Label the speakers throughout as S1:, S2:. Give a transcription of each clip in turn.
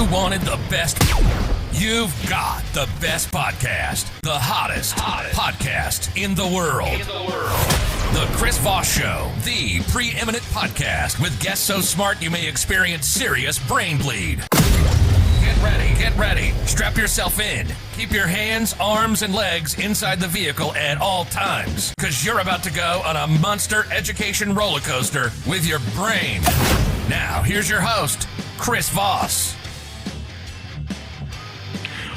S1: You wanted the best. You've got the best podcast. The hottest podcast in the world. The Chris Voss Show, the preeminent podcast with guests so smart you may experience serious brain bleed. Get ready. Strap yourself in. Keep your hands, arms, and legs inside the vehicle at all times, because you're about to go on a monster education roller coaster with your brain. Now, here's your host, Chris Voss.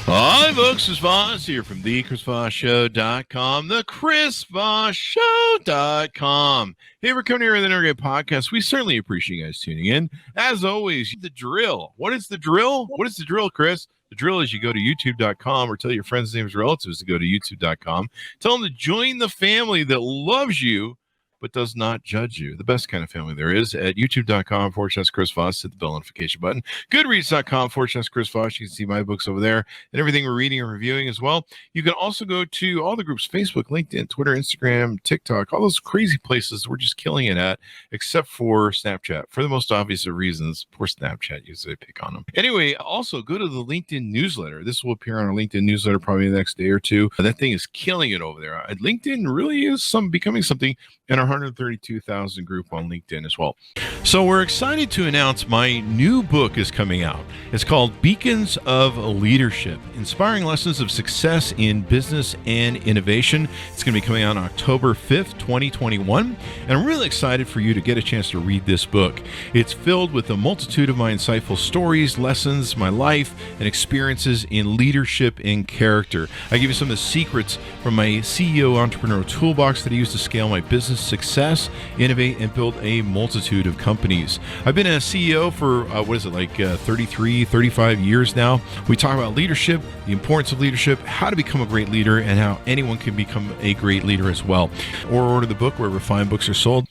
S2: Hi, folks. Chris Voss here from the ChrisVossShow.com, the ChrisVossShow.com. Hey, we're coming here with another great podcast. We certainly appreciate you guys tuning in. As always, the drill. What is the drill? What is the drill, Chris? The drill is you go to YouTube.com or tell your friends, names, relatives to go to YouTube.com. Tell them to join the family that loves you but does not judge you. The best kind of family there is at youtube.com/Chris Voss. Hit the bell notification button. Goodreads.com/Chris Voss. You can see my books over there and everything we're reading and reviewing as well. You can also go to all the groups, Facebook, LinkedIn, Twitter, Instagram, TikTok, all those crazy places we're just killing it at, except for Snapchat. For the most obvious of reasons, poor Snapchat, usually pick on them. Anyway, also go to the LinkedIn newsletter. This will appear on our LinkedIn newsletter probably the next day or two. That thing is killing it over there. LinkedIn really is becoming something in our 132,000 group on LinkedIn as well. So we're excited to announce my new book is coming out. It's called Beacons of Leadership, Inspiring Lessons of Success in Business and Innovation. It's going to be coming out on October 5th, 2021. And I'm really excited for you to get a chance to read this book. It's filled with a multitude of my insightful stories, lessons, my life, and experiences in leadership and character. I give you some of the secrets from my CEO entrepreneurial toolbox that I use to scale my business success, innovate, and build a multitude of companies. I've been a CEO for, 33, 35 years now. We talk about leadership, the importance of leadership, how to become a great leader, and how anyone can become a great leader as well. Or order the book wherever fine books are sold.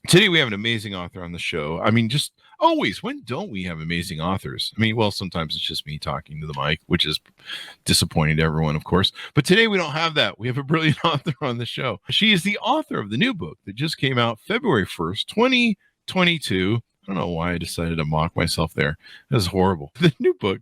S2: Today, we have an amazing author on the show. I mean, just always, when don't we have amazing authors? I mean, well, sometimes it's just me talking to the mic, which is disappointing to everyone, of course. But today we don't have that. We have a brilliant author on the show. She is the author of the new book that just came out February 1st, 2022. I don't know why I decided to mock myself there. That's horrible. The new book,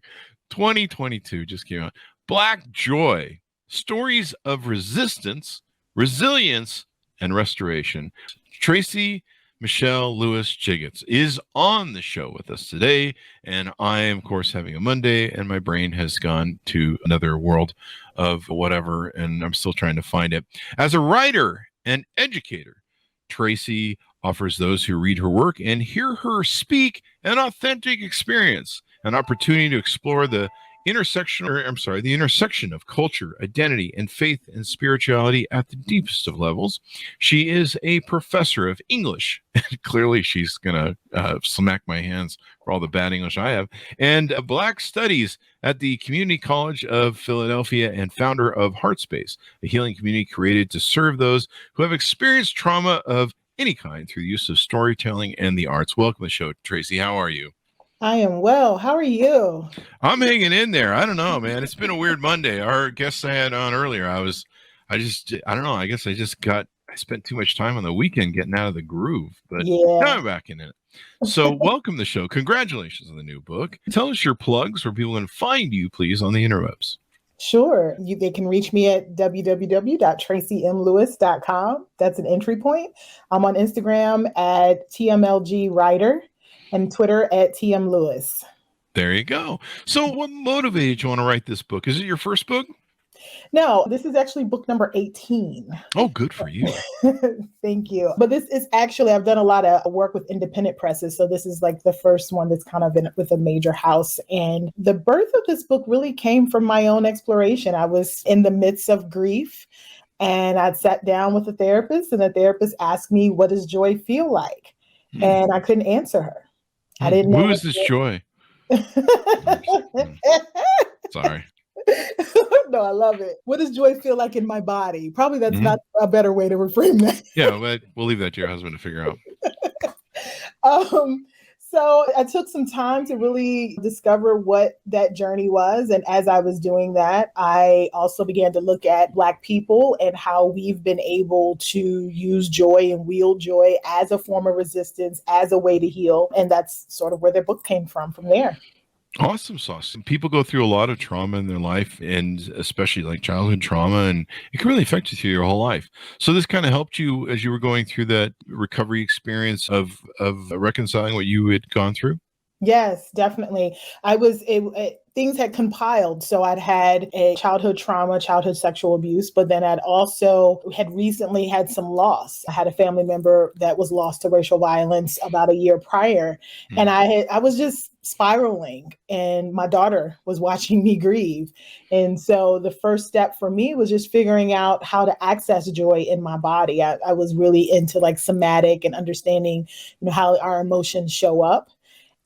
S2: 2022, just came out. Black Joy, Stories of Resistance, Resilience, and Restoration. Tracey Michae'l Lewis-Giggetts is on the show with us today, and I am, of course, having a Monday, and my brain has gone to another world of whatever, and I'm still trying to find it. As a writer and educator, Tracey offers those who read her work and hear her speak an authentic experience, an opportunity to explore the intersection of culture, identity, and faith and spirituality at the deepest of levels. She is a professor of English. Clearly, she's going to smack my hands for all the bad English I have. And Black Studies at the Community College of Philadelphia, and founder of Heartspace, a healing community created to serve those who have experienced trauma of any kind through the use of storytelling and the arts. Welcome to the show, Tracey. How are you?
S3: I am well. How are you?
S2: I'm hanging in there. I don't know, man. It's been a weird Monday. Our guests I had on earlier, I don't know. I guess I spent too much time on the weekend getting out of the groove, but now I'm back in it. So welcome to the show. Congratulations on the new book. Tell us your plugs where people can find you, please, on the interwebs.
S3: Sure. They can reach me at www.traceymlewis.com. That's an entry point. I'm on Instagram at TMLGWriter. And Twitter at TM Lewis.
S2: There you go. So what motivated you want to write this book? Is it your first book?
S3: No, this is actually book number 18.
S2: Oh, good for you.
S3: Thank you. But this is actually, I've done a lot of work with independent presses. So this is like the first one that's kind of been with a major house. And the birth of this book really came from my own exploration. I was in the midst of grief, and I'd sat down with a therapist, and the therapist asked me, what does joy feel like? And I couldn't answer her. I didn't know.
S2: Who is this joy? Sorry.
S3: No, I love it. What does joy feel like in my body? Probably that's not a better way to reframe that.
S2: Yeah, but we'll leave that to your husband to figure out.
S3: So I took some time to really discover what that journey was. And as I was doing that, I also began to look at Black people and how we've been able to use joy and wield joy as a form of resistance, as a way to heal. And that's sort of where the book came from there.
S2: Awesome sauce. People go through a lot of trauma in their life, and especially like childhood trauma, and it can really affect you through your whole life. So this kind of helped you as you were going through that recovery experience of reconciling what you had gone through.
S3: Yes, definitely. Things had compiled. So I'd had a childhood trauma, childhood sexual abuse, but then I'd also had recently had some loss. I had a family member that was lost to racial violence about a year prior. And I was just spiraling, and my daughter was watching me grieve. And so the first step for me was just figuring out how to access joy in my body. I was really into like somatic and understanding, how our emotions show up.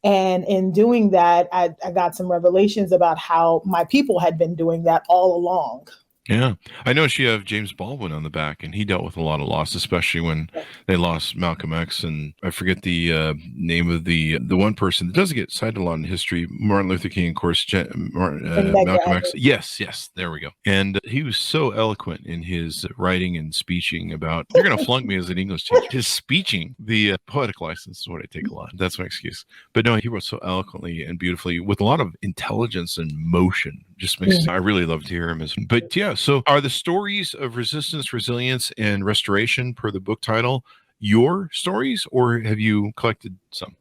S3: And in doing that, I got some revelations about how my people had been doing that all along.
S2: Yeah. I noticed you have James Baldwin on the back, and he dealt with a lot of loss, especially when they lost Malcolm X. And I forget the name of the one person that doesn't get cited a lot in history, Martin Luther King, of course, Malcolm X. Yes, there we go. And he was so eloquent in his writing and speeching about, you're going to flunk me as an English teacher. His speeching, the poetic license is what I take a lot. That's my excuse. But no, he wrote so eloquently and beautifully with a lot of intelligence and motion. Just makes I really love to hear him. But yeah, so are the stories of resistance, resilience, and restoration, per the book title, your stories, or have you collected some?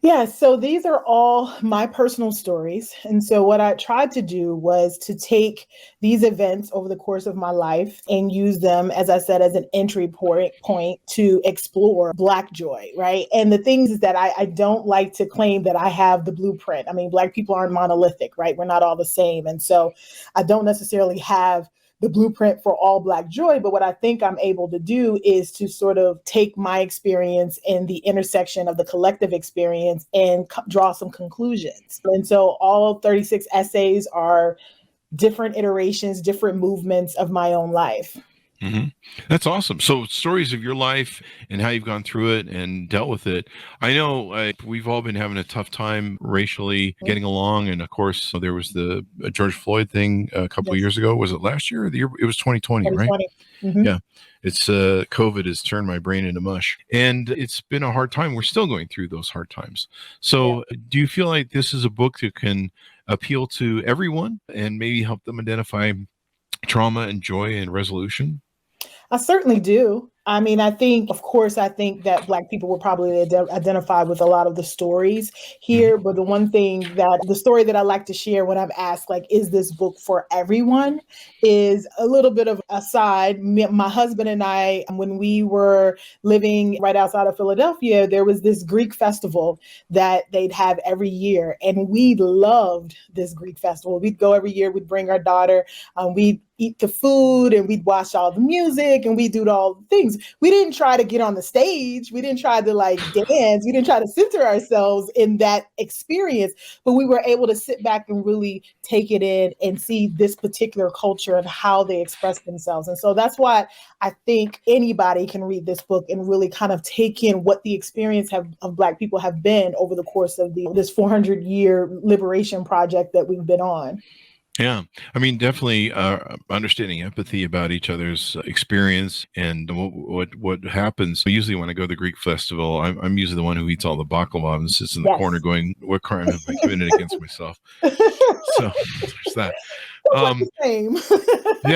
S3: Yeah, so these are all my personal stories. And so what I tried to do was to take these events over the course of my life and use them, as I said, as an entry point to explore Black joy, right? And the things is that I don't like to claim that I have the blueprint. I mean, Black people aren't monolithic, right? We're not all the same. And so I don't necessarily have the blueprint for all Black joy. But what I think I'm able to do is to sort of take my experience in the intersection of the collective experience and draw some conclusions. And so all 36 essays are different iterations, different movements of my own life.
S2: Mm-hmm. That's awesome. So stories of your life and how you've gone through it and dealt with it. I know we've all been having a tough time racially getting along. And of course, there was the George Floyd thing a couple of years ago. Was it last year or the year? It was 2020, right?
S3: Mm-hmm.
S2: Yeah. It's COVID has turned my brain into mush, and it's been a hard time. We're still going through those hard times. So do you feel like this is a book that can appeal to everyone and maybe help them identify trauma and joy and resolution?
S3: I certainly do. I mean, I think that Black people will probably identify with a lot of the stories here. But the story that I like to share when I'm asked, like, is this book for everyone, is a little bit of aside. My husband and I, when we were living right outside of Philadelphia, there was this Greek festival that they'd have every year. And we loved this Greek festival. We'd go every year. We'd bring our daughter. We'd eat the food and we'd watch all the music and we'd do all the things. We didn't try to get on the stage. We didn't try to like dance. We didn't try to center ourselves in that experience, but we were able to sit back and really take it in and see this particular culture and how they express themselves. And so that's why I think anybody can read this book and really kind of take in what the experience of Black people have been over the course of this 400-year liberation project that we've been on.
S2: Yeah. I mean, definitely understanding empathy about each other's experience and what happens. Usually when I go to the Greek festival, I'm usually the one who eats all the baklava and sits in the corner going, what crime have I committed against myself? So there's that.
S3: Same.
S2: Yeah,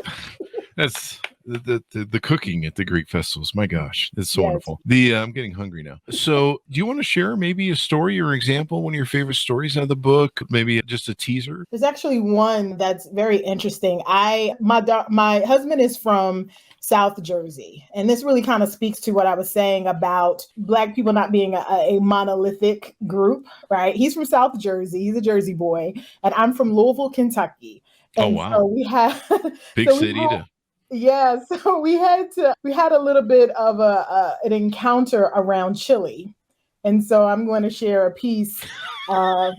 S2: that's the cooking at the Greek festivals. My gosh, it's so wonderful. I'm getting hungry now. So do you want to share maybe a story or example, one of your favorite stories out of the book, maybe just a teaser?
S3: There's actually one that's very interesting. My husband is from South Jersey, and this really kind of speaks to what I was saying about Black people not being a monolithic group, right? He's from South Jersey. He's a Jersey boy, and I'm from Louisville, Kentucky. And so we have
S2: big city to.
S3: Yeah, so we had a little bit of an encounter around chili. And so I'm going to share a piece.
S2: There's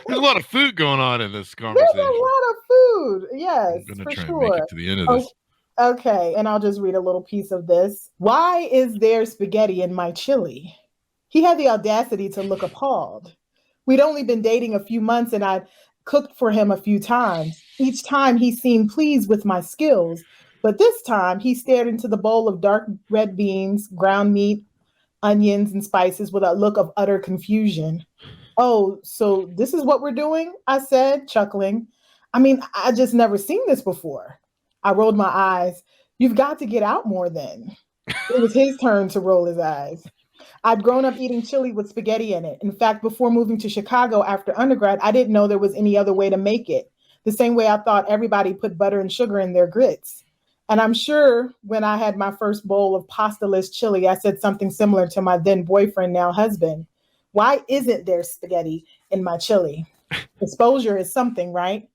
S2: a lot of food going on in this conversation.
S3: There's a lot of food. Yes,
S2: I'm going to try and make it to the end of this.
S3: Okay, and I'll just read a little piece of this. Why is there spaghetti in my chili? He had the audacity to look appalled. We'd only been dating a few months and I'd cooked for him a few times. Each time he seemed pleased with my skills, but this time he stared into the bowl of dark red beans, ground meat, onions, and spices with a look of utter confusion. Oh, so this is what we're doing? I said, chuckling. I mean, I just never seen this before. I rolled my eyes. You've got to get out more then. It was his turn to roll his eyes. I'd grown up eating chili with spaghetti in it. In fact, before moving to Chicago after undergrad, I didn't know there was any other way to make it. The same way I thought everybody put butter and sugar in their grits. And I'm sure when I had my first bowl of pastaless chili, I said something similar to my then boyfriend, now husband. Why isn't there spaghetti in my chili? Exposure is something, right?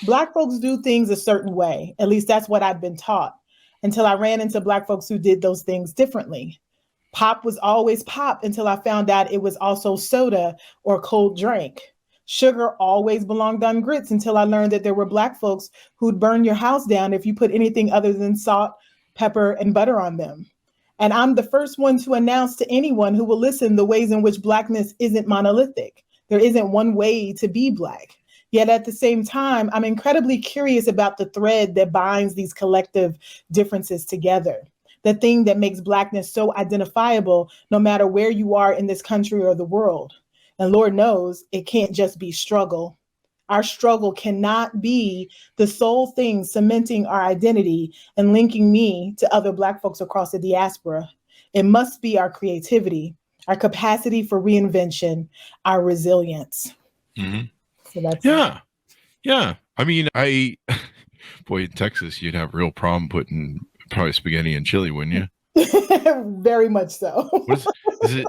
S3: Black folks do things a certain way. At least that's what I'd been taught until I ran into Black folks who did those things differently. Pop was always pop until I found out it was also soda or cold drink. Sugar always belonged on grits until I learned that there were Black folks who'd burn your house down if you put anything other than salt, pepper, and butter on them. And I'm the first one to announce to anyone who will listen the ways in which Blackness isn't monolithic. There isn't one way to be Black. Yet at the same time, I'm incredibly curious about the thread that binds these collective differences together. The thing that makes Blackness so identifiable, no matter where you are in this country or the world. And Lord knows it can't just be struggle. Our struggle cannot be the sole thing cementing our identity and linking me to other Black folks across the diaspora. It must be our creativity, our capacity for reinvention, our resilience.
S2: Mm-hmm.
S3: So that's
S2: yeah. I mean, boy, in Texas, you'd have a real problem putting probably spaghetti and chili, wouldn't you?
S3: Very much so.
S2: Is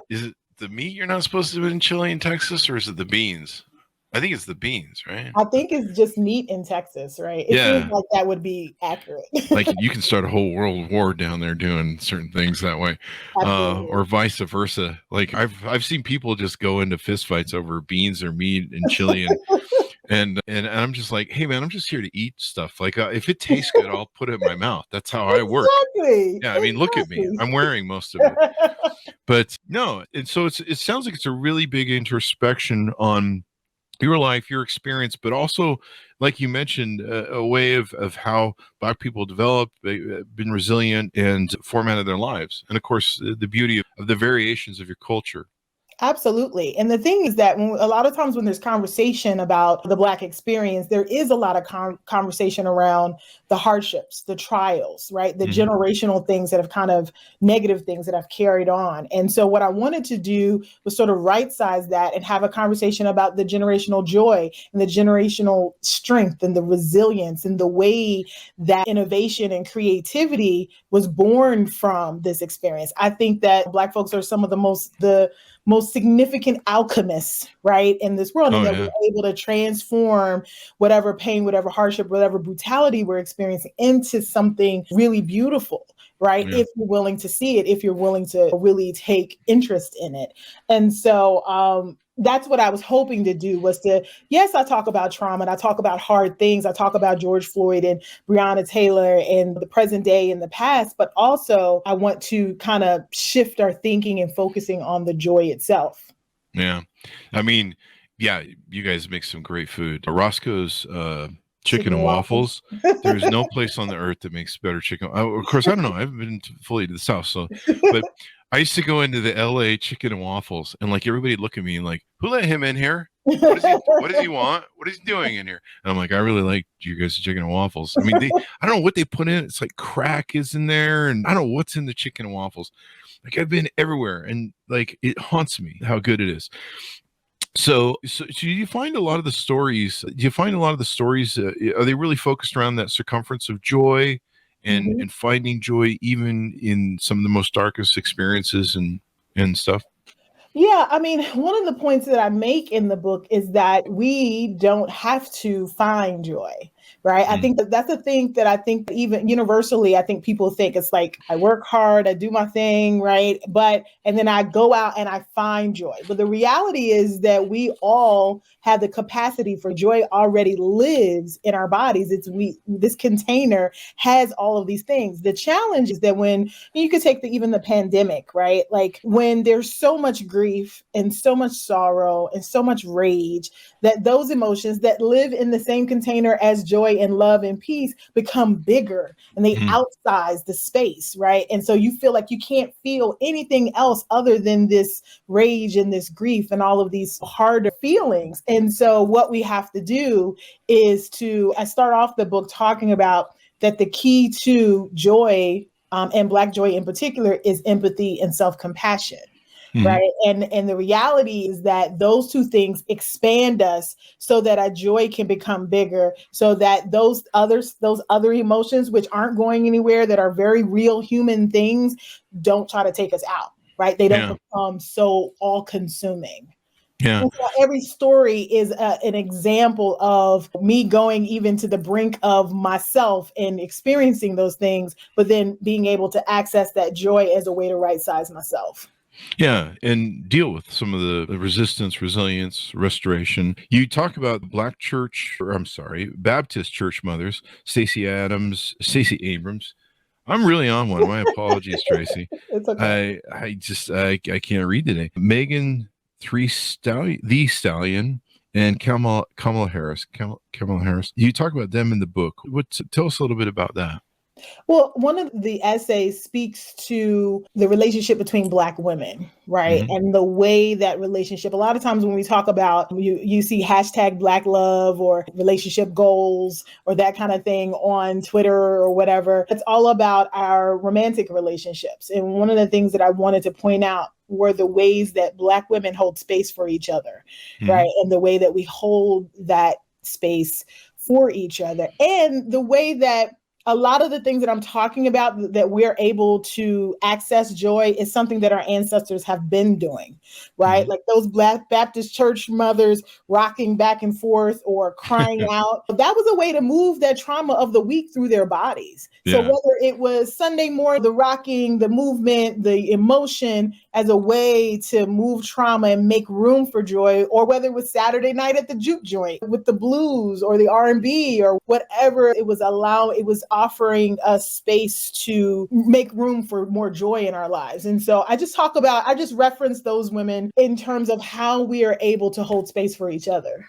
S2: it the meat you're not supposed to put in chili in Texas, or is it the beans? I think it's the beans, right?
S3: I think it's just meat in Texas, right? It seems like that would be accurate.
S2: Like you can start a whole world war down there doing certain things that way, or vice versa. Like I've seen people just go into fistfights over beans or meat and chili, and I'm just like, hey man, I'm just here to eat stuff. Like if it tastes good, I'll put it in my mouth. That's how I work. Yeah, I mean, look at me. I'm wearing most of it, but no. And so it sounds like it's a really big introspection on your life, your experience, but also, like you mentioned, a way of how Black people developed, been resilient, and formatted their lives. And of course, the beauty of the variations of your culture.
S3: Absolutely. And the thing is that a lot of times when there's conversation about the Black experience, there is a lot of conversation around the hardships, the trials, right? The generational things that have kind of negative things that have carried on. And so what I wanted to do was sort of right size that and have a conversation about the generational joy and the generational strength and the resilience and the way that innovation and creativity was born from this experience. I think that Black folks are some of the most significant alchemists, right, in this world. And that we're able to transform whatever pain, whatever hardship, whatever brutality we're experiencing into something really beautiful, right? If you're willing to see it, if you're willing to really take interest in it. And so that's what I was hoping to do was to, yes, I talk about trauma and I talk about hard things. I talk about George Floyd and Breonna Taylor and the present day and the past, but also I want to kind of shift our thinking and focusing on the joy itself.
S2: Yeah. I mean, yeah, you guys make some great food. Roscoe's chicken and waffles. There's no place on the earth that makes better chicken. Of course, I don't know. I haven't been fully to the South, but I used to go into the LA chicken and waffles, and like everybody look at me and like, who let him in here? What does he want? What is he doing in here? And I'm like, I really like you guys' chicken and waffles. I mean, I don't know what they put in. It's like crack is in there, and I don't know what's in the chicken and waffles. Like I've been everywhere, and like it haunts me how good it is. So do you find a lot of the stories? Are they really focused around that circumference of joy and finding joy even in some of the most darkest experiences and stuff?
S3: Yeah, I mean, one of the points that I make in the book is that we don't have to find joy, right? I think that's a thing that I think even universally, I think people think it's like, I work hard, I do my thing, right? And then I go out and I find joy. But the reality is that we all have the capacity for joy already lives in our bodies. This container has all of these things. The challenge is that when you could take even the pandemic, right? Like when there's so much grief and so much sorrow and so much rage, that those emotions that live in the same container as joy joy and love and peace become bigger and they outsize the space, right? And so you feel like you can't feel anything else other than this rage and this grief and all of these harder feelings. And so what we have to do is I start off the book talking about that the key to joy, and Black joy in particular, is empathy and self-compassion. Right. And the reality is that those two things expand us so that our joy can become bigger, so that those other emotions, which aren't going anywhere, that are very real human things, don't try to take us out. Right. They don't become so all consuming.
S2: Yeah.
S3: And so every story is an example of me going even to the brink of myself and experiencing those things, but then being able to access that joy as a way to right size myself.
S2: Yeah, and deal with some of the resistance, resilience, restoration. You talk about Baptist church mothers, Stacey Abrams. I'm really on one. My apologies, Tracey.
S3: It's okay.
S2: I can't read today. Megan the Stallion, and Kamala Harris. Kamala Harris. You talk about them in the book. Tell us a little bit about that.
S3: Well, one of the essays speaks to the relationship between Black women, right? And the way that relationship, a lot of times when we talk about, you see hashtag Black love or relationship goals or that kind of thing on Twitter or whatever. It's all about our romantic relationships. And one of the things that I wanted to point out were the ways that Black women hold space for each other, right? And the way that we hold that space for each other, and the way that a lot of the things that I'm talking about that we're able to access joy is something that our ancestors have been doing, right? Like those Black Baptist church mothers rocking back and forth or crying out. That was a way to move that trauma of the week through their bodies. So whether it was Sunday morning, the rocking, the movement, the emotion as a way to move trauma and make room for joy, or whether it was Saturday night at the juke joint with the blues or the R&B or whatever, it was offering us space to make room for more joy in our lives. And so I just reference those women in terms of how we are able to hold space for each other.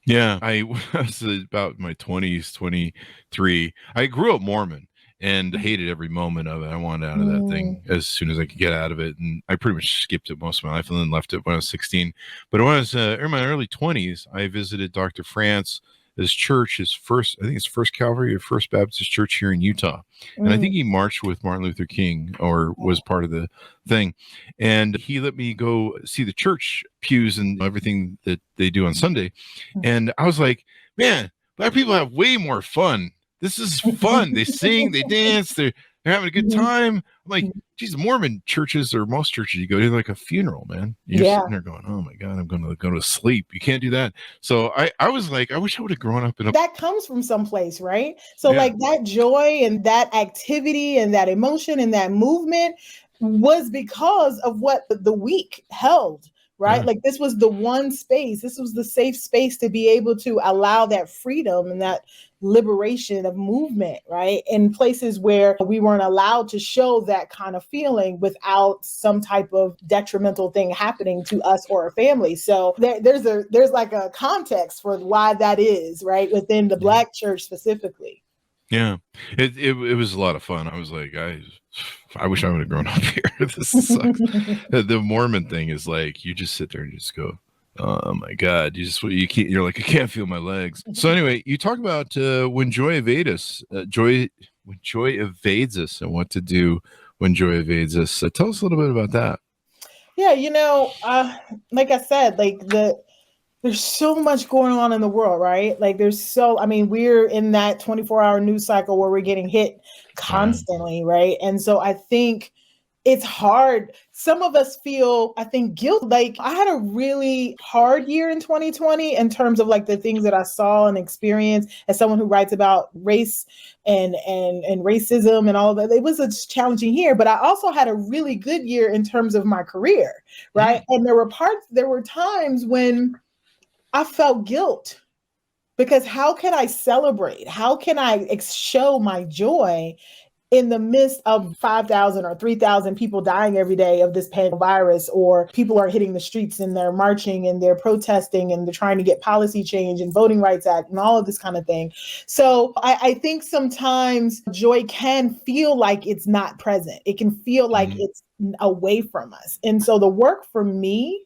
S2: Yeah, I was about my 20s, 23. I grew up Mormon and hated every moment of it. I wanted out of that thing as soon as I could get out of it. And I pretty much skipped it most of my life and then left it when I was 16. But when I was in my early 20s, I visited Dr. France's church, his first Calvary or First Baptist Church here in Utah. And I think he marched with Martin Luther King or was part of the thing. And he let me go see the church pews and everything that they do on Sunday. And I was like, man, Black people have way more fun. This is fun. They sing, they dance, they're having a good time. I'm like, geez, Mormon churches or most churches you go to, like a funeral, man. You're sitting there going, oh my God, I'm going to go to sleep. You can't do that. So I was like, I wish I would have grown up in
S3: that comes from someplace, right? So like that joy and that activity and that emotion and that movement was because of what the week held. Right? Like this was the one space. This was the safe space to be able to allow that freedom and that liberation of movement, right? In places where we weren't allowed to show that kind of feeling without some type of detrimental thing happening to us or our family. So there's like a context for why that is, right? Within the Black church specifically.
S2: Yeah, it was a lot of fun. I was like, I wish I would have grown up here. This sucks. The Mormon thing is like, you just sit there and just go, oh my God, you're like, I can't feel my legs. So anyway, you talk about when joy evades us, when joy evades us and what to do when joy evades us. Tell us a little bit about that.
S3: Yeah, like I said, there's so much going on in the world, right? Like we're in that 24-hour news cycle where we're getting hit constantly, right? And so I think it's hard. Some of us feel, I think, guilt. Like I had a really hard year in 2020 in terms of like the things that I saw and experienced as someone who writes about race and racism and all of that. It was a challenging year, but I also had a really good year in terms of my career, right? And there were times when I felt guilt because how can I celebrate? How can I show my joy in the midst of 5,000 or 3,000 people dying every day of this virus, or people are hitting the streets and they're marching and they're protesting and they're trying to get policy change and Voting Rights Act and all of this kind of thing. So I think sometimes joy can feel like it's not present. It can feel like it's away from us. And so the work for me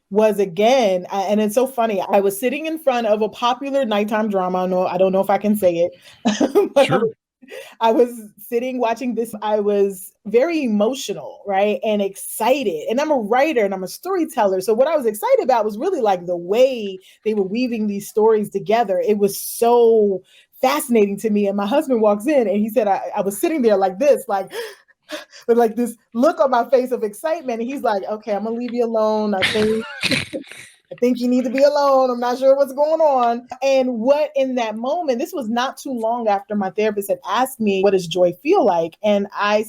S3: was, again, and it's so funny, I was sitting in front of a popular nighttime drama. I don't know if I can say it. But
S2: Sure.
S3: I was sitting watching this. I was very emotional, right? And excited. And I'm a writer and I'm a storyteller. So what I was excited about was really like the way they were weaving these stories together. It was so fascinating to me. And my husband walks in and he said, I was sitting there like this, like, with like this look on my face of excitement. And he's like, okay, I'm gonna leave you alone. I think you need to be alone. I'm not sure what's going on. And what in that moment, this was not too long after my therapist had asked me, what does joy feel like? And I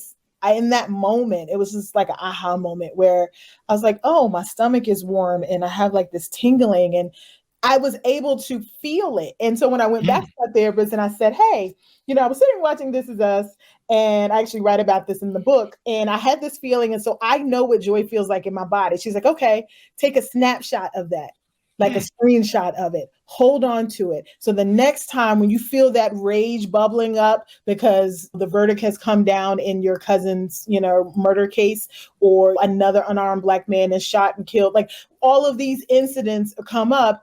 S3: in that moment, it was just like an aha moment where I was like, oh, my stomach is warm and I have like this tingling, and I was able to feel it. And so when I went back to my therapist and I said, hey, I was sitting watching This Is Us, and I actually write about this in the book, and I had this feeling. And so I know what joy feels like in my body. She's like, okay, take a snapshot of that, like a screenshot of it, hold on to it. So the next time when you feel that rage bubbling up because the verdict has come down in your cousin's, murder case, or another unarmed Black man is shot and killed, like all of these incidents come up,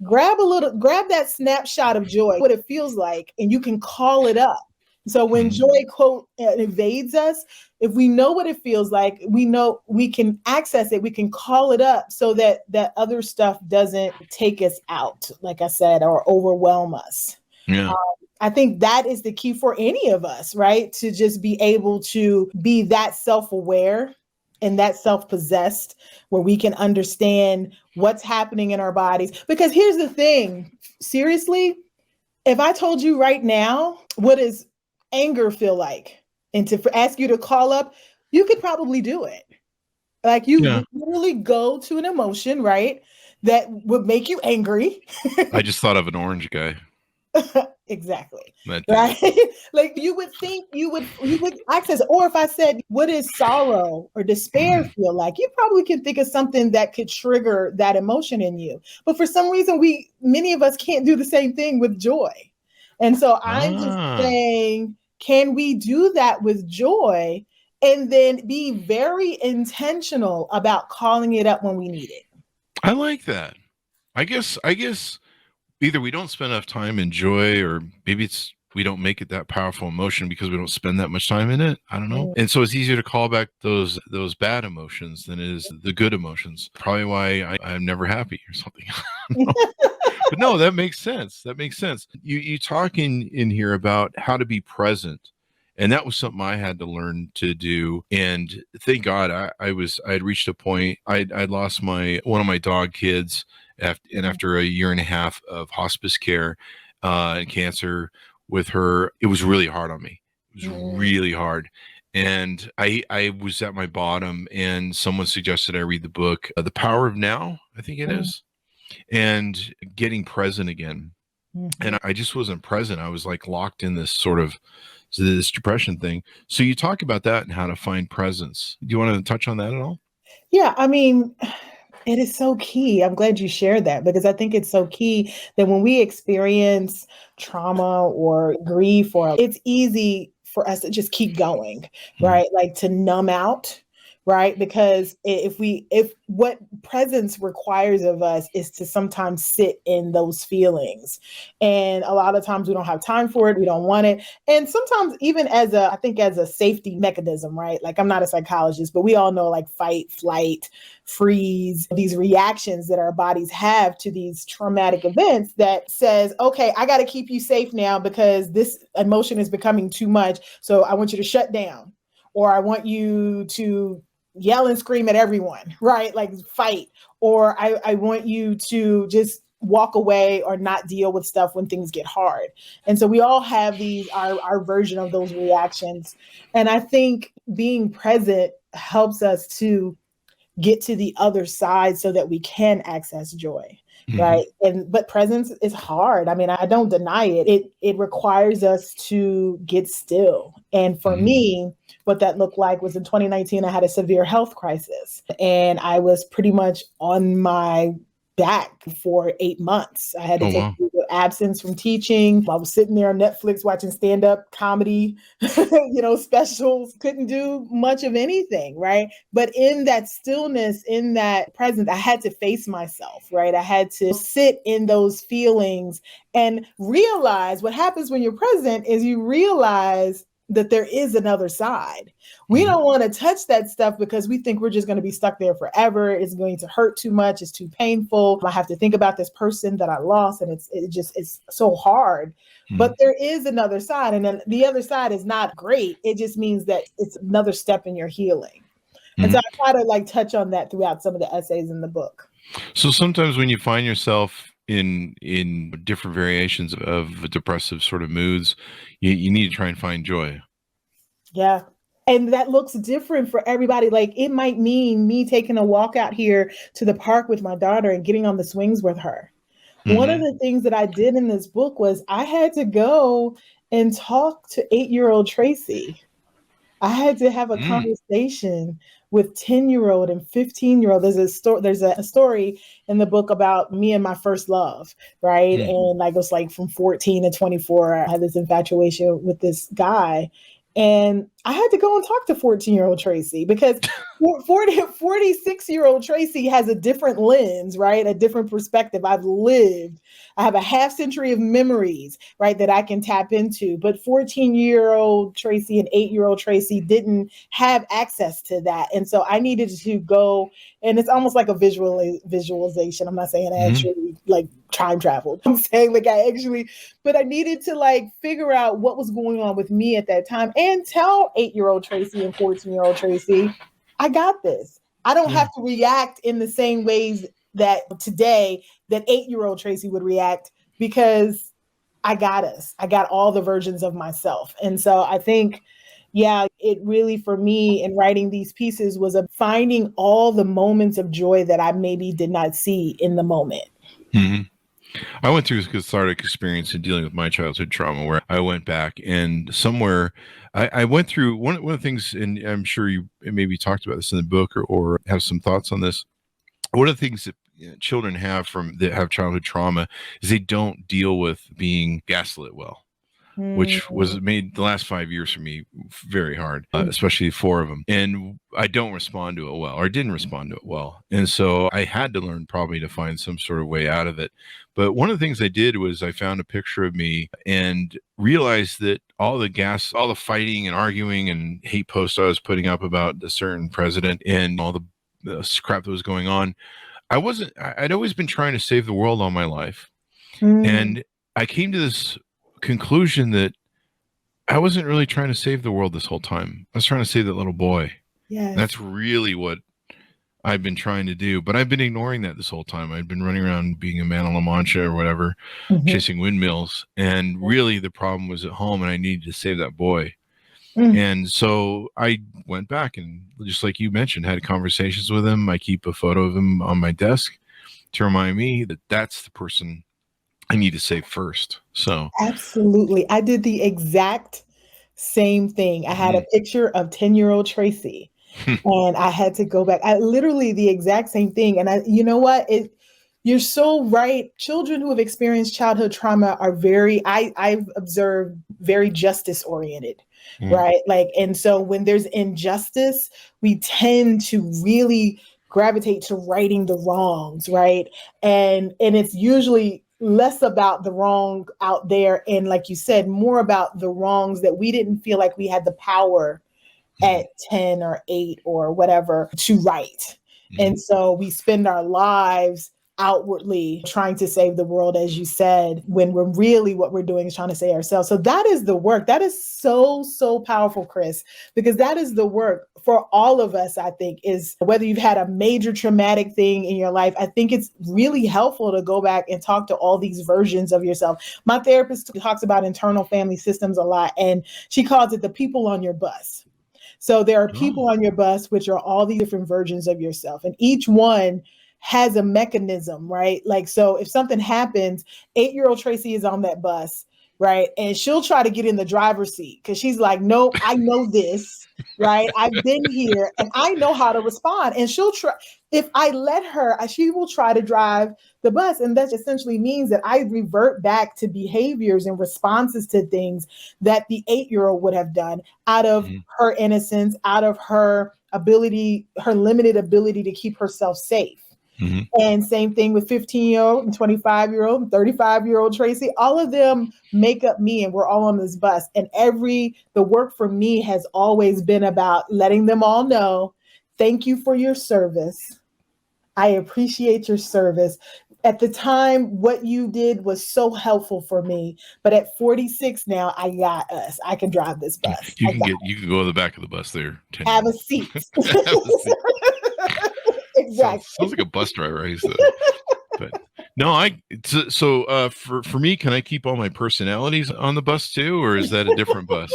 S3: grab that snapshot of joy, what it feels like, and you can call it up. So when joy, quote, evades us, if we know what it feels like, we know we can access it, we can call it up so that other stuff doesn't take us out, like I said, or overwhelm us.
S2: Yeah.
S3: I think that is the key for any of us, right? To just be able to be that self-aware and that self-possessed, where we can understand what's happening in our bodies. Because here's the thing, seriously, if I told you right now, what does anger feel like, and to ask you to call up, you could probably do it. Like you literally go to an emotion, right, that would make you angry.
S2: I just thought of an orange guy.
S3: Exactly.
S2: Right?
S3: Like you would think you would access, or if I said, what does sorrow or despair feel like? You probably can think of something that could trigger that emotion in you. But for some reason, many of us can't do the same thing with joy. And so I'm just saying, can we do that with joy and then be very intentional about calling it up when we need it?
S2: I like that. I guess either we don't spend enough time in joy, or maybe we don't make it that powerful emotion because we don't spend that much time in it. I don't know. And so it's easier to call back those bad emotions than it is the good emotions. Probably why I'm never happy or something. But no, that makes sense. That makes sense. You talk in here about how to be present. And that was something I had to learn to do. And thank God I had reached a point. I'd lost one of my dog kids, after a year and a half of hospice care and cancer with her. It was really hard on me. It was really hard. And I was at my bottom, and someone suggested I read the book, The Power of Now, I think it is, and getting present again. And I just wasn't present. I was like locked in this sort of this depression thing. So you talk about that and how to find presence. Do you want to touch on that at all?
S3: Yeah, I mean, it is so key. I'm glad you shared that, because I think it's so key that when we experience trauma or grief, it's easy for us to just keep going, right? Like to numb out, right? Because if what presence requires of us is to sometimes sit in those feelings. And a lot of times we don't have time for it. We don't want it. And sometimes even as a safety mechanism, right? Like I'm not a psychologist, but we all know like fight, flight, freeze, these reactions that our bodies have to these traumatic events that says, okay, I got to keep you safe now because this emotion is becoming too much. So I want you to shut down, or I want you to yell and scream at everyone, right? Like fight, or I want you to just walk away or not deal with stuff when things get hard. And so we all have our version of those reactions. And I think being present helps us to get to the other side so that we can access joy. right? But presence is hard. I mean, I don't deny it. It requires us to get still. And for me, what that looked like was in 2019, I had a severe health crisis, and I was pretty much on my back for 8 months. I had to take absence from teaching. I was sitting there on Netflix watching stand-up comedy, specials, couldn't do much of anything, right? But in that stillness, in that presence, I had to face myself, right? I had to sit in those feelings and realize what happens when you're present is you realize that there is another side. We don't want to touch that stuff because we think we're just going to be stuck there forever. It's going to hurt too much. It's too painful. I have to think about this person that I lost, and it's so hard. But there is another side, and then the other side is not great. It just means that it's another step in your healing. And so I try to touch on that throughout some of the essays in the book.
S2: So sometimes when you find yourself in different variations of depressive sort of moods, you need to try and find joy.
S3: Yeah. And that looks different for everybody. It might mean me taking a walk out here to the park with my daughter and getting on the swings with her. One of the things that I did in this book was I had to go and talk to 8-year-old Tracey. I had to have a conversation with 10-year-old and 15-year-old. There's a story in the book about me and my first love, right? And it was from 14 to 24, I had this infatuation with this guy. And I had to go and talk to 14-year-old Tracey because 46-year-old Tracey has a different lens, right? A different perspective. I've lived. I have a half century of memories, right, that I can tap into. But 14-year-old Tracey and 8-year-old Tracey didn't have access to that. And so I needed to go, and it's almost like a visualization. I'm not saying I actually time traveled. I'm saying but I needed to figure out what was going on with me at that time and tell 8-year-old Tracey and 14-year-old Tracey, I got this. I don't have to react in the same ways that today that 8-year-old Tracey would react because I got us. I got all the versions of myself. And so I think, it really, for me, in writing these pieces was finding all the moments of joy that I maybe did not see in the moment.
S2: I went through a cathartic experience in dealing with my childhood trauma where I went back and somewhere I went through one of the things, and I'm sure you maybe talked about this in the book or have some thoughts on this. One of the things that children have that have childhood trauma is they don't deal with being gaslit well, which was made the last 5 years for me very hard, especially 4 of them. And I don't respond to it well, or didn't respond to it well. And so I had to learn probably to find some sort of way out of it. But one of the things I did was I found a picture of me and realized that all the fighting and arguing and hate posts I was putting up about a certain president and all the crap that was going on, I'd always been trying to save the world all my life. And I came to this conclusion that I wasn't really trying to save the world this whole time. I was trying to save that little boy.
S3: Yes.
S2: That's really what I've been trying to do, but I've been ignoring that this whole time. I've been running around being a man on La Mancha or whatever, chasing windmills. And really the problem was at home and I needed to save that boy. And so I went back and, just like you mentioned, had conversations with him. I keep a photo of him on my desk to remind me that that's the person I need to save first. So
S3: absolutely. I did the exact same thing. I had a picture of 10-year-old Tracey and I had to go back. I literally the exact same thing. And you know what? You're so right. Children who have experienced childhood trauma are I've observed very justice oriented, right? And so when there's injustice, we tend to really gravitate to righting the wrongs, right? And it's usually less about the wrong out there. And like you said, more about the wrongs that we didn't feel like we had the power at 10 or 8 or whatever to right. And so we spend our lives outwardly trying to save the world, as you said, when we're really what we're doing is trying to save ourselves. So that is the work. That is so, so powerful, Chris, because that is the work for all of us, I think, is whether you've had a major traumatic thing in your life, I think it's really helpful to go back and talk to all these versions of yourself. My therapist talks about internal family systems a lot, and she calls it the people on your bus. So there are people on your bus, which are all these different versions of yourself, and each one has a mechanism, right? Like, so if something happens, 8-year-old Tracey is on that bus, right? And she'll try to get in the driver's seat because she's like, nope, I know this, right? I've been here and I know how to respond. And she'll try, if I let her, she will try to drive the bus. And that essentially means that I revert back to behaviors and responses to things that the 8-year-old would have done out of her innocence, out of her ability, her limited ability to keep herself safe. And same thing with 15-year-old and 25-year-old and 35-year-old Tracey. All of them make up me, and we're all on this bus. And the work for me has always been about letting them all know, thank you for your service. I appreciate your service. At the time, what you did was so helpful for me. But at 46 now, I got us. I can drive this bus.
S2: You can go to the back of the bus there.
S3: Have a seat. Exactly.
S2: Sounds like a bus driver. But no, for me, can I keep all my personalities on the bus too, or is that a different bus?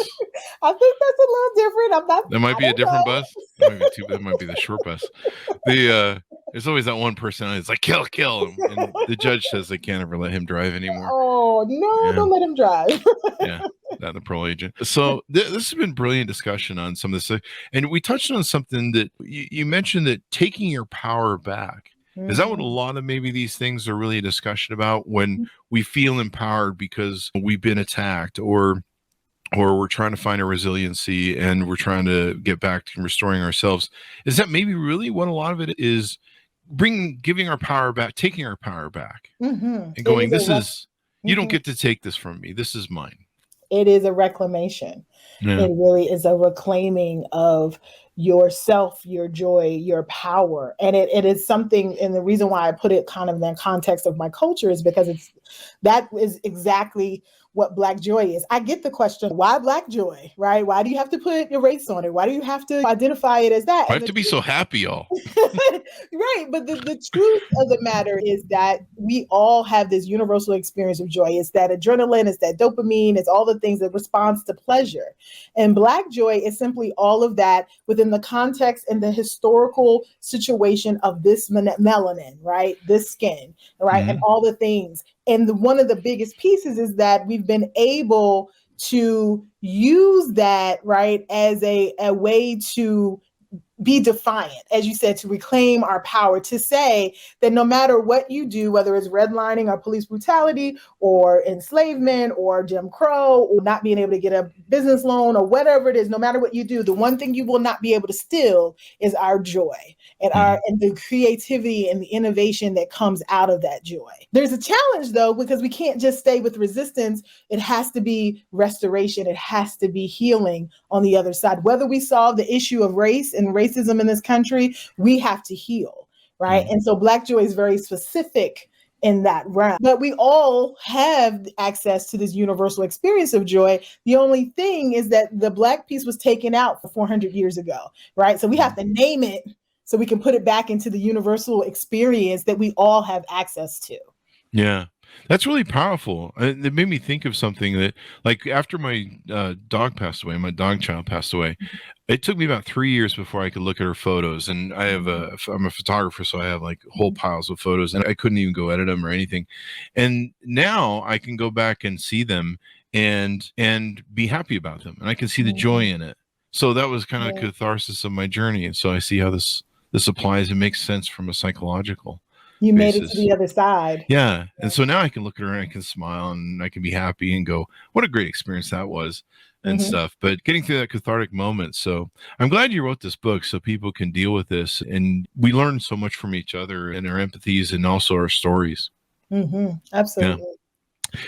S3: I think that's a little different.
S2: That might be a different bus. That might be the short bus. There's always that one personality. It's like kill, and the judge says they can't ever let him drive anymore.
S3: Oh no, don't let him drive.
S2: Yeah, that the parole agent. So this has been brilliant discussion on some of this, and we touched on something that you mentioned, that taking your power back. Is that what a lot of maybe these things are really a discussion about, when we feel empowered because we've been attacked, or we're trying to find a resiliency and we're trying to get back to restoring ourselves? Is that maybe really what a lot of it is? Giving our power back, taking our power back, and going, you don't get to take this from me. This is mine.
S3: It is a reclamation. Yeah. It really is a reclaiming of yourself, your joy, your power. And it is something, and the reason why I put it kind of in the context of my culture is because that is exactly what Black joy is. I get the question, why Black joy, right? Why do you have to put your race on it? Why do you have to identify it as that?
S2: I have to be so happy, y'all.
S3: Right. But the truth of the matter is that we all have this universal experience of joy. It's that adrenaline, it's that dopamine, it's all the things that responds to pleasure. And Black joy is simply all of that within the context and the historical situation of this melanin, right? This skin, right? And all the things. And one of the biggest pieces is that we've been able to use that, right, as a way to be defiant, as you said, to reclaim our power, to say that no matter what you do, whether it's redlining or police brutality or enslavement or Jim Crow or not being able to get a business loan or whatever it is, no matter what you do, the one thing you will not be able to steal is our joy and and the creativity and the innovation that comes out of that joy. There's a challenge though, because we can't just stay with resistance. It has to be restoration. It has to be healing on the other side. Whether we solve the issue of race and racism in this country, we have to heal, right? And so Black joy is very specific in that realm. But we all have access to this universal experience of joy. The only thing is that the Black piece was taken out 400 years ago, right? So we have to name it so we can put it back into the universal experience that we all have access to.
S2: Yeah. That's really powerful. It made me think of something that, like, after my dog passed away, my dog child passed away, it took me about 3 years before I could look at her photos. And I'm a photographer, so I have like whole piles of photos, and I couldn't even go edit them or anything. And now I can go back and see them and be happy about them, and I can see the joy in it. So that was kind of the catharsis of my journey. And so I see how this applies and makes sense from a psychological
S3: You
S2: basis.
S3: made it to the other side.
S2: Yeah. And so now I can look at her and I can smile and I can be happy and go, what a great experience that was and stuff. But getting through that cathartic moment. So I'm glad you wrote this book so people can deal with this. And we learn so much from each other and our empathies and also our stories.
S3: Absolutely.
S2: Yeah.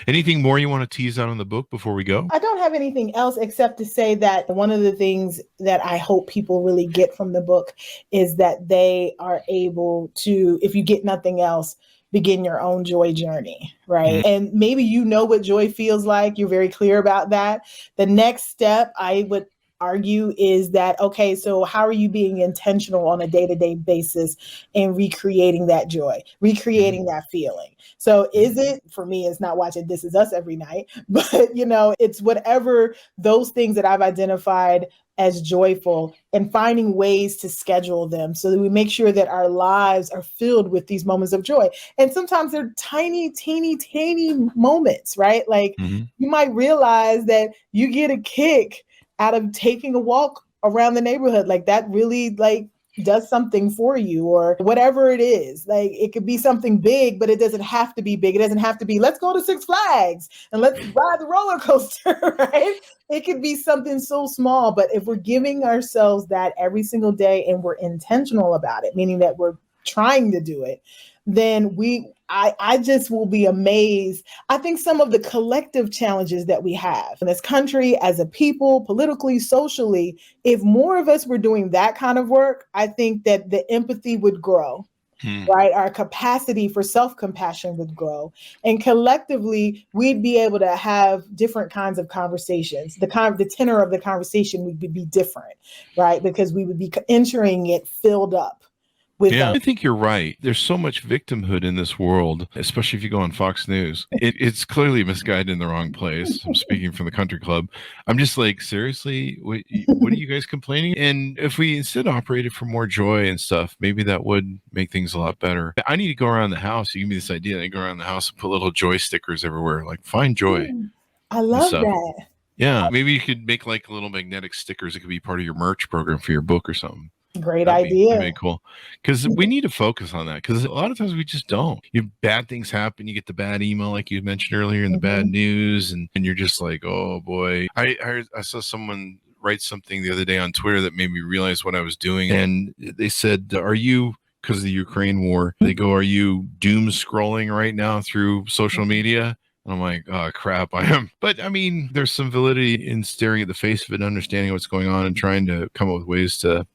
S2: Anything more you want to tease out on the book before we go?
S3: I don't have anything else except to say that one of the things that I hope people really get from the book is that they are able to, if you get nothing else, begin your own joy journey, right? And maybe you know what joy feels like. You're very clear about that. The next step, I would argue is that, okay, so how are you being intentional on a day-to-day basis in recreating that joy, recreating that feeling? So is it, for me, it's not watching This Is Us every night, but it's whatever those things that I've identified as joyful and finding ways to schedule them so that we make sure that our lives are filled with these moments of joy. And sometimes they're tiny, teeny, teeny moments, right? Like you might realize that you get a kick out of taking a walk around the neighborhood. Like that really does something for you, or whatever it is. Like it could be something big, but it doesn't have to be big. It doesn't have to be, let's go to Six Flags and let's ride the roller coaster, right? It could be something so small, but if we're giving ourselves that every single day and we're intentional about it, meaning that we're trying to do it, then I just will be amazed. I think some of the collective challenges that we have in this country as a people, politically, socially, if more of us were doing that kind of work, I think that the empathy would grow, right? Our capacity for self-compassion would grow. And collectively, we'd be able to have different kinds of conversations. The tenor of the conversation would be different, right? Because we would be entering it filled up.
S2: I think you're right. There's so much victimhood in this world, especially if you go on Fox News. It's clearly misguided in the wrong place. I'm speaking from the country club. I'm just like, seriously, what are you guys complaining? And if we instead operated for more joy and stuff, maybe that would make things a lot better. I need to go around the house. You give me this idea. I go around the house and put little joy stickers everywhere. Like, find joy.
S3: I love that.
S2: Yeah. Maybe you could make like little magnetic stickers. It could be part of your merch program for your book or something.
S3: Great idea.
S2: That'd be cool. Because we need to focus on that. Because a lot of times we just don't. Bad things happen. You get the bad email, like you mentioned earlier, and the bad news, and you're just like, oh boy. I saw someone write something the other day on Twitter that made me realize what I was doing. And they said, "Are you?" Because of the Ukraine war, they go, "Are you doom scrolling right now through social media?" And I'm like, oh, crap, I am. But I mean, there's some validity in staring at the face of it, understanding what's going on, and trying to come up with ways to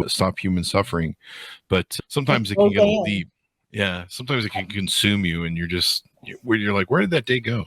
S2: stop human suffering. But sometimes it can get a little deep. Yeah, sometimes it can consume you, and you're like, where did that day go?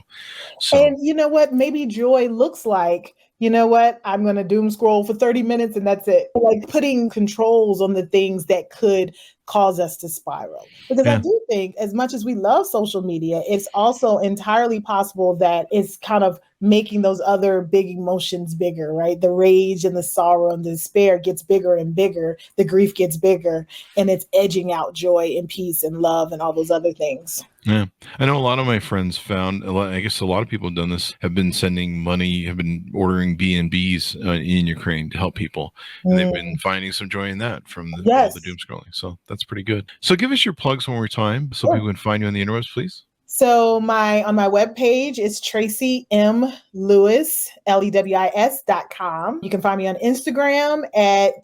S2: So,
S3: and you know what? Maybe joy looks like, you know what? I'm going to doom scroll for 30 minutes and that's it. Like putting controls on the things that could cause us to spiral. Because I do think, as much as we love social media, it's also entirely possible that it's kind of making those other big emotions bigger, right? The rage and the sorrow and the despair gets bigger and bigger. The grief gets bigger, and it's edging out joy and peace and love and all those other things.
S2: Yeah. I know a lot of my friends I guess a lot of people have done this, have been sending money, have been ordering B&Bs in Ukraine to help people. And they've been finding some joy in that from all the doom scrolling. So that's pretty good. So give us your plugs one more time so people can find you on the interwebs, please.
S3: So on my webpage is Tracey M. Lewis, LEWIS.com. You can find me on Instagram at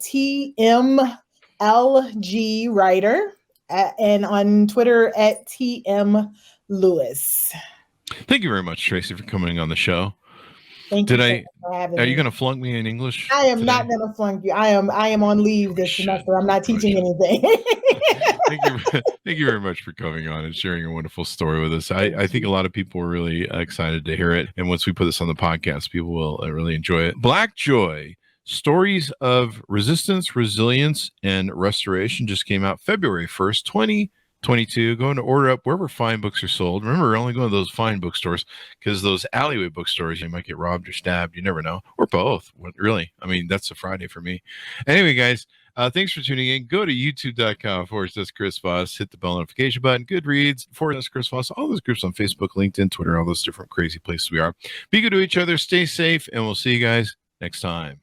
S3: TMLG Writer and on Twitter at TM Lewis.
S2: Thank you very much, Tracey, for coming on the show.
S3: Thank you for having me.
S2: Are you going to flunk me in English?
S3: I am not going to flunk you. I am on leave this semester. I'm not teaching anything.
S2: Thank you very much for coming on and sharing a wonderful story with us. I think a lot of people were really excited to hear it. And once we put this on the podcast, people will really enjoy it. Black Joy, Stories of Resistance, Resilience, and Restoration just came out February 1st, 2022. Go and order up wherever fine books are sold. Remember, only go to those fine bookstores, because those alleyway bookstores, you might get robbed or stabbed. You never know. Or both. Really. I mean, that's a Friday for me. Anyway, guys, thanks for tuning in. Go to youtube.com/Chris Voss. Hit the bell notification button. Goodreads, /Chris Voss. All those groups on Facebook, LinkedIn, Twitter, all those different crazy places we are. Be good to each other. Stay safe. And we'll see you guys next time.